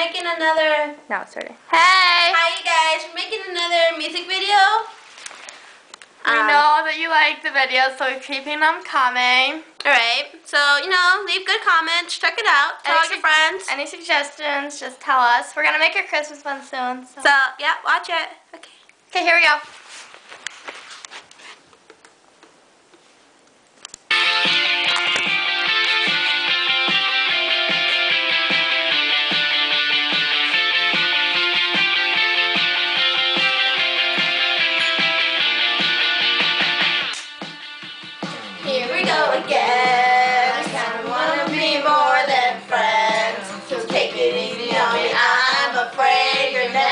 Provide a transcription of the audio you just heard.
making another... Now it's starting. Hey! Hi, you guys. We're making another music video. We know that you like the videos, so we're keeping them coming. Alright, so, leave good comments. Check it out. Tell your friends. Any suggestions, just tell us. We're going to make your Christmas one soon. So, yeah, watch it. Okay. Okay, here we go. Here we go again. I kinda wanna be more than friends. So take it easy on me. I'm afraid you're never